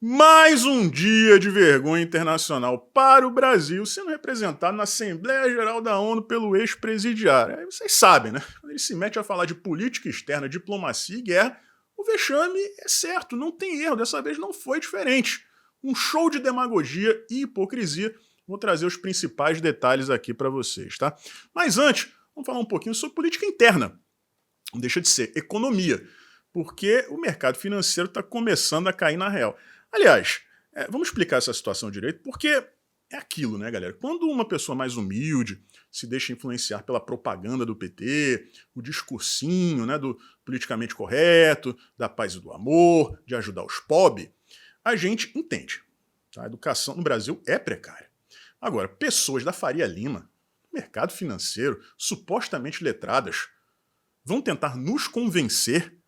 Mais um dia de vergonha internacional para o Brasil sendo representado na Assembleia Geral da ONU pelo ex-presidiário. Aí vocês sabem, né? Quando ele se mete a falar de política externa, diplomacia e guerra, o vexame é certo, não tem erro, dessa vez não foi diferente. Um show de demagogia e hipocrisia. Vou trazer os principais detalhes aqui para vocês, tá? Mas antes, vamos falar um pouquinho sobre política interna. Não deixa de ser economia, porque o mercado financeiro está começando a cair na real. Aliás, vamos explicar essa situação direito, porque é aquilo, né, galera? Quando uma pessoa mais humilde se deixa influenciar pela propaganda do PT, o discursinho, né, do politicamente correto, da paz e do amor, de ajudar os pobres, a gente entende. A educação no Brasil é precária. Agora, pessoas da Faria Lima, mercado financeiro, supostamente letradas, vão tentar nos convencer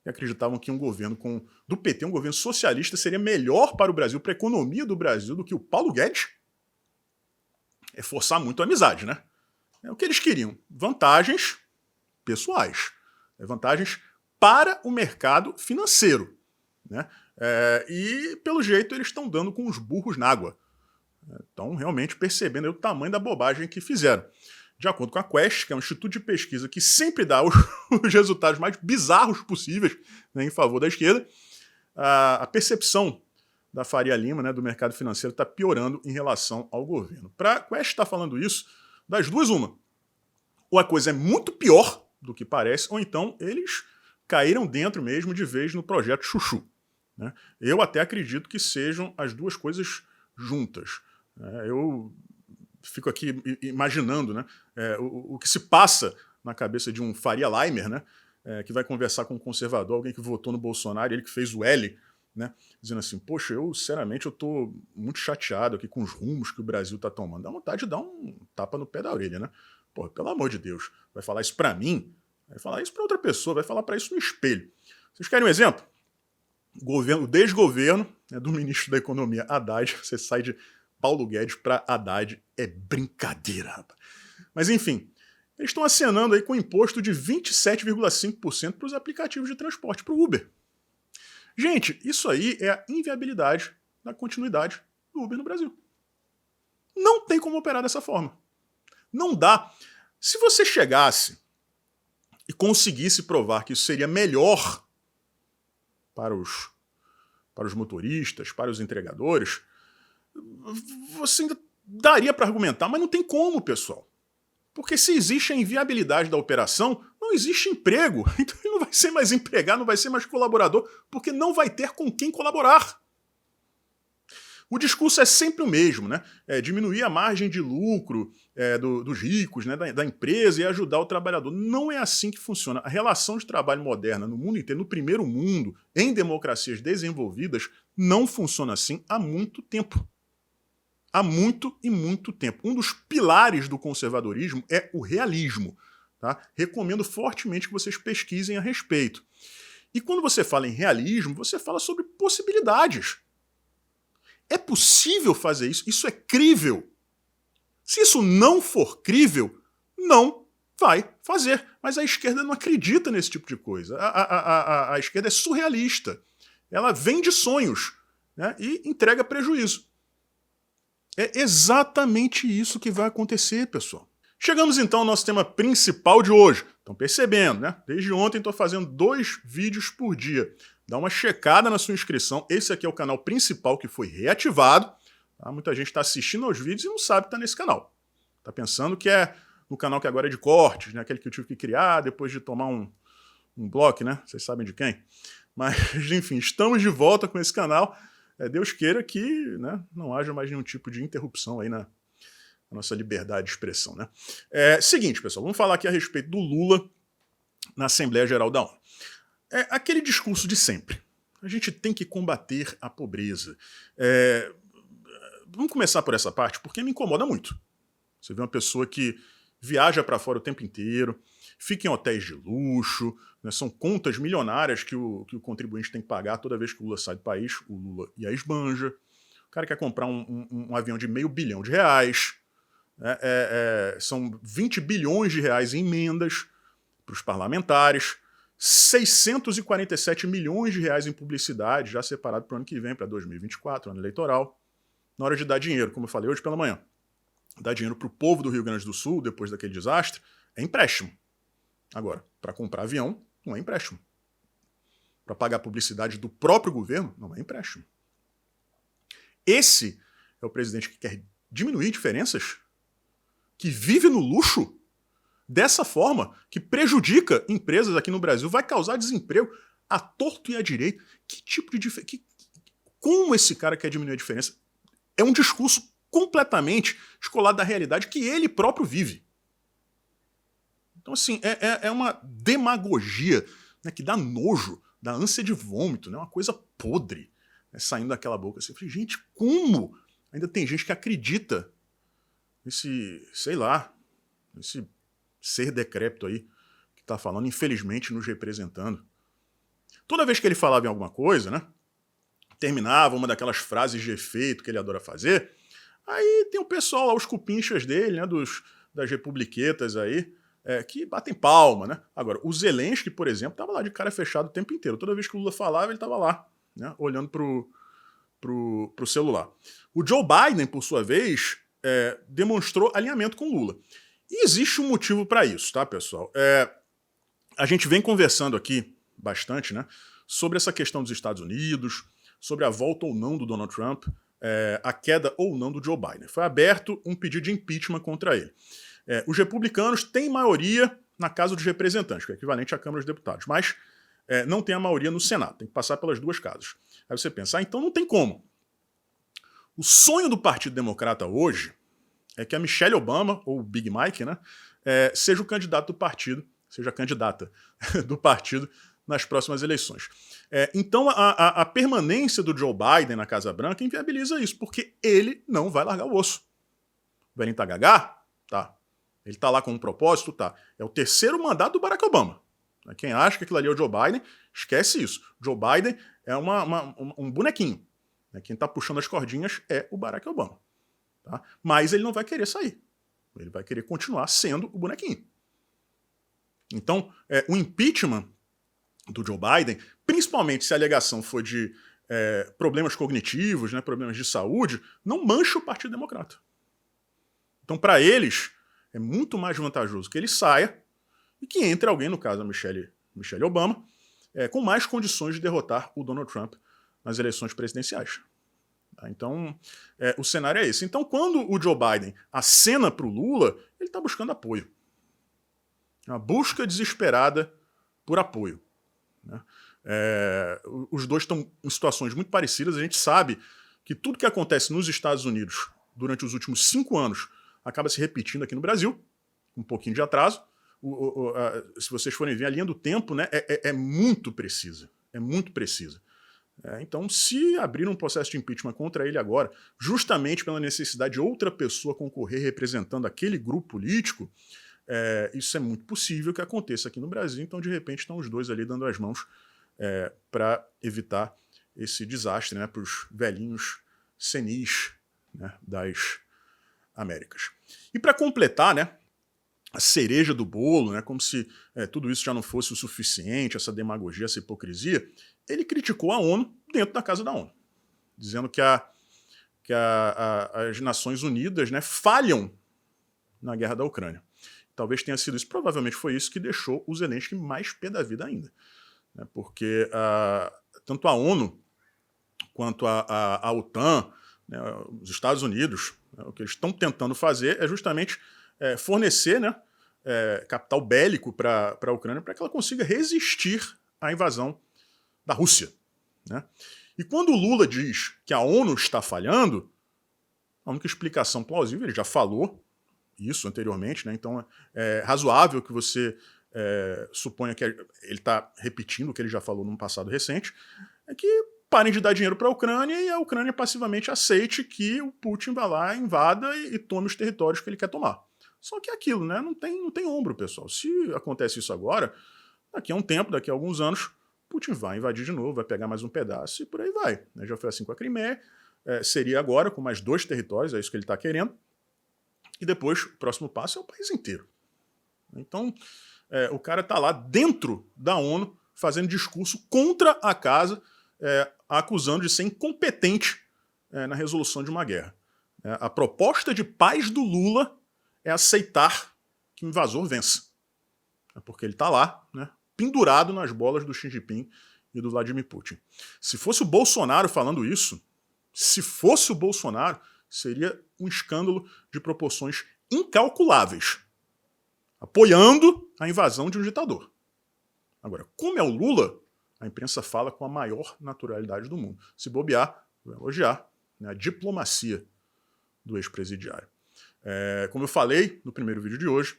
que acreditavam que um governo do PT, um governo socialista, seria melhor para o Brasil, para a economia do Brasil, do que o Paulo Guedes? É forçar muito a amizade, né? É o que eles queriam. Vantagens pessoais. Vantagens para o mercado financeiro. Né? E, pelo jeito, eles estão dando com os burros na água. Estão realmente percebendo o tamanho da bobagem que fizeram. De acordo com a Quest, que é um instituto de pesquisa que sempre dá os resultados mais bizarros possíveis, né, em favor da esquerda, a percepção da Faria Lima, né, do mercado financeiro, está piorando em relação ao governo. Para a Quest estar falando isso, das duas, uma. Ou a coisa é muito pior do que parece, ou então eles caíram dentro mesmo de vez no projeto Chuchu. Né? Eu até acredito que sejam as duas coisas juntas. Eu fico aqui imaginando, né, o que se passa na cabeça de um Faria Limer, né, que vai conversar com um conservador, alguém que votou no Bolsonaro, ele que fez o L, né, dizendo assim, poxa, sinceramente, eu tô muito chateado aqui com os rumos que o Brasil tá tomando. Dá vontade de dar um tapa no pé da orelha, né? Porra, pelo amor de Deus, vai falar isso pra mim? Vai falar isso pra outra pessoa, vai falar pra isso no espelho. Vocês querem um exemplo? O desgoverno, né, do ministro da Economia, Haddad, você sai de Paulo Guedes para Haddad, é brincadeira, rapaz. Mas enfim, eles estão acenando aí com um imposto de 27,5% para os aplicativos de transporte, para o Uber. Gente, isso aí é a inviabilidade da continuidade do Uber no Brasil. Não tem como operar dessa forma. Não dá. Se você chegasse e conseguisse provar que isso seria melhor para os motoristas, para os entregadores, você ainda daria para argumentar, mas não tem como, pessoal. Porque se existe a inviabilidade da operação, não existe emprego. Então ele não vai ser mais empregado, não vai ser mais colaborador, porque não vai ter com quem colaborar. O discurso é sempre o mesmo, né? Diminuir a margem de lucro dos ricos, né? da empresa e ajudar o trabalhador. Não é assim que funciona. A relação de trabalho moderna no mundo inteiro, no primeiro mundo, em democracias desenvolvidas, não funciona assim há muito tempo. Há muito e muito tempo. Um dos pilares do conservadorismo é o realismo. Tá? Recomendo fortemente que vocês pesquisem a respeito. E quando você fala em realismo, você fala sobre possibilidades. É possível fazer isso? Isso é crível. Se isso não for crível, não vai fazer. Mas a esquerda não acredita nesse tipo de coisa. A esquerda é surrealista. Ela vende sonhos, né, e entrega prejuízo. É exatamente isso que vai acontecer, pessoal. Chegamos então ao nosso tema principal de hoje. Estão percebendo, né? Desde ontem estou fazendo 2 vídeos por dia. Dá uma checada na sua inscrição. Esse aqui é o canal principal que foi reativado. Tá? Muita gente está assistindo aos vídeos e não sabe que está nesse canal. Está pensando que é no canal que agora é de cortes, né? Aquele que eu tive que criar depois de tomar um bloco, né? Vocês sabem de quem? Mas, enfim, estamos de volta com esse canal. Deus queira que, né, não haja mais nenhum tipo de interrupção aí na nossa liberdade de expressão. Né? Seguinte, pessoal, vamos falar aqui a respeito do Lula na Assembleia Geral da ONU. Aquele discurso de sempre. A gente tem que combater a pobreza. Vamos começar por essa parte, porque me incomoda muito. Você vê uma pessoa que viaja para fora o tempo inteiro, fica em hotéis de luxo, né, são contas milionárias que o contribuinte tem que pagar toda vez que o Lula sai do país, o Lula e a esbanja. O cara quer comprar um avião de R$500 bilhão, são 20 bilhões de reais em emendas para os parlamentares. 647 milhões de reais em publicidade, já separado para o ano que vem, para 2024, ano eleitoral. Na hora de dar dinheiro, como eu falei hoje pela manhã, dar dinheiro para o povo do Rio Grande do Sul, depois daquele desastre, é empréstimo. Agora, para comprar avião, não é empréstimo. Para pagar a publicidade do próprio governo, não é empréstimo. Esse é o presidente que quer diminuir diferenças, que vive no luxo, dessa forma, que prejudica empresas aqui no Brasil, vai causar desemprego à torto e à direita. Que tipo de diferença? Como esse cara quer diminuir a diferença? É um discurso completamente descolado da realidade que ele próprio vive. Então, assim, é uma demagogia, né, que dá nojo, dá ânsia de vômito, né, uma coisa podre, né, saindo daquela boca. Assim, eu falei, gente, como? Ainda tem gente que acredita nesse, sei lá, nesse ser decrépito aí, que tá falando, infelizmente, nos representando. Toda vez que ele falava em alguma coisa, né, terminava uma daquelas frases de efeito que ele adora fazer, aí tem o pessoal lá, os cupinchas dele, né, das republiquetas aí, que batem palma, né? Agora, o Zelensky, por exemplo, estava lá de cara fechada o tempo inteiro. Toda vez que o Lula falava, ele estava lá, né, olhando pro celular. O Joe Biden, por sua vez, demonstrou alinhamento com o Lula. E existe um motivo para isso, tá, pessoal? A gente vem conversando aqui bastante, né, sobre essa questão dos Estados Unidos, sobre a volta ou não do Donald Trump, a queda ou não do Joe Biden. Foi aberto um pedido de impeachment contra ele. Os republicanos têm maioria na Casa dos Representantes, que é equivalente à Câmara dos Deputados, mas não tem a maioria no Senado, tem que passar pelas duas casas. Aí você pensa, então não tem como. O sonho do Partido Democrata hoje é que a Michelle Obama, ou Big Mike, né, seja o candidato do partido, seja a candidata do partido nas próximas eleições. Então a permanência do Joe Biden na Casa Branca inviabiliza isso, porque ele não vai largar o osso. O velhinho tá gagá? Tá. Ele tá lá com um propósito? Tá. É o terceiro mandato do Barack Obama. Quem acha que aquilo ali é o Joe Biden, esquece isso. Joe Biden é um bonequinho. Quem tá puxando as cordinhas é o Barack Obama. Tá? Mas ele não vai querer sair. Ele vai querer continuar sendo o bonequinho. Então, o impeachment do Joe Biden, principalmente se a alegação for de problemas cognitivos, né, problemas de saúde, não mancha o Partido Democrata. Então, para eles, é muito mais vantajoso que ele saia e que entre alguém, no caso a Michelle Obama, com mais condições de derrotar o Donald Trump nas eleições presidenciais. Então, o cenário é esse. Então, quando o Joe Biden acena para o Lula, ele está buscando apoio. Uma busca desesperada por apoio. Né? Os dois estão em situações muito parecidas. A gente sabe que tudo que acontece nos Estados Unidos durante os últimos 5 anos acaba se repetindo aqui no Brasil, um pouquinho de atraso. Se vocês forem ver, a linha do tempo, né, é muito precisa. É muito precisa. Então, se abrir um processo de impeachment contra ele agora, justamente pela necessidade de outra pessoa concorrer representando aquele grupo político, isso é muito possível que aconteça aqui no Brasil. Então, de repente, estão os dois ali dando as mãos para evitar esse desastre, né, para os velhinhos senis, né, das Américas. E para completar, né, a cereja do bolo, né, como se tudo isso já não fosse o suficiente, essa demagogia, essa hipocrisia, ele criticou a ONU dentro da casa da ONU, dizendo que as Nações Unidas, né, falham na guerra da Ucrânia. Talvez tenha sido isso, provavelmente foi isso que deixou o Zelensky mais pé da vida ainda. Né, porque tanto a ONU quanto a OTAN, né, os Estados Unidos, né, o que eles estão tentando fazer é justamente fornecer, né, capital bélico para a Ucrânia para que ela consiga resistir à invasão da Rússia. Né? E quando o Lula diz que a ONU está falhando, a única explicação plausível, ele já falou isso anteriormente, né? Então é razoável que você suponha que ele está repetindo o que ele já falou num passado recente, é que parem de dar dinheiro para a Ucrânia e a Ucrânia passivamente aceite que o Putin vá lá, invada e tome os territórios que ele quer tomar. Só que é aquilo, né? Não tem ombro, pessoal. Se acontece isso agora, daqui a um tempo, daqui a alguns anos, Putin vai invadir de novo, vai pegar mais um pedaço e por aí vai. Já foi assim com a Crimeia, seria agora com mais 2 territórios, é isso que ele está querendo. E depois, o próximo passo é o país inteiro. Então, o cara tá lá dentro da ONU fazendo discurso contra a casa, acusando de ser incompetente na resolução de uma guerra. A proposta de paz do Lula é aceitar que o invasor vença. Porque ele está lá, né, pendurado nas bolas do Xi Jinping e do Vladimir Putin. Se fosse o Bolsonaro falando isso, seria um escândalo de proporções incalculáveis, apoiando a invasão de um ditador. Agora, como é o Lula, a imprensa fala com a maior naturalidade do mundo. Se bobear, vai elogiar, né, a diplomacia do ex-presidiário. Como eu falei no primeiro vídeo de hoje,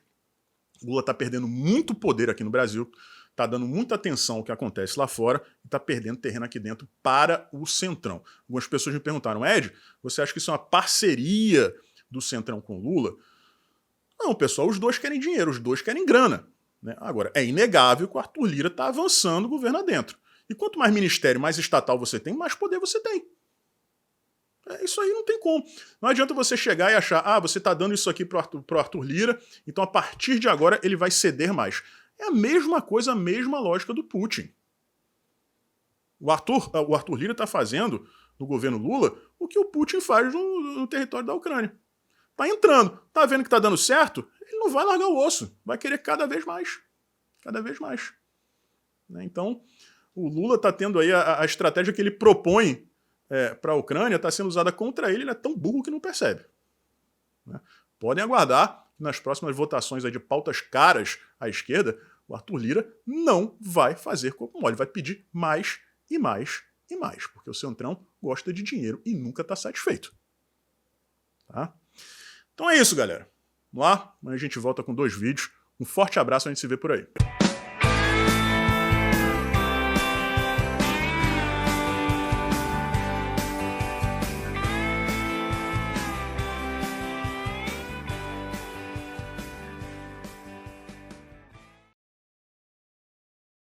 Lula está perdendo muito poder aqui no Brasil, está dando muita atenção ao que acontece lá fora e está perdendo terreno aqui dentro para o Centrão. Algumas pessoas me perguntaram, Ed, você acha que isso é uma parceria do Centrão com o Lula? Não, pessoal, os dois querem dinheiro, os dois querem grana. Né? Agora, é inegável que o Arthur Lira está avançando o governo adentro. E quanto mais ministério, mais estatal você tem, mais poder você tem. Isso aí não tem como. Não adianta você chegar e achar, você está dando isso aqui pro Arthur Lira, então a partir de agora ele vai ceder mais. É a mesma coisa, a mesma lógica do Putin. O Arthur Lira está fazendo no governo Lula o que o Putin faz no território da Ucrânia. Está entrando, está vendo que está dando certo, ele não vai largar o osso, vai querer cada vez mais. Cada vez mais. Então, o Lula está tendo aí a estratégia que ele propõe para a Ucrânia, está sendo usada contra ele é tão burro que não percebe. Né? Podem aguardar que nas próximas votações de pautas caras à esquerda, o Arthur Lira não vai fazer corpo mole, vai pedir mais e mais e mais, porque o Centrão gosta de dinheiro e nunca está satisfeito. Tá? Então é isso, galera. Vamos lá, amanhã a gente volta com 2 vídeos. Um forte abraço, a gente se vê por aí.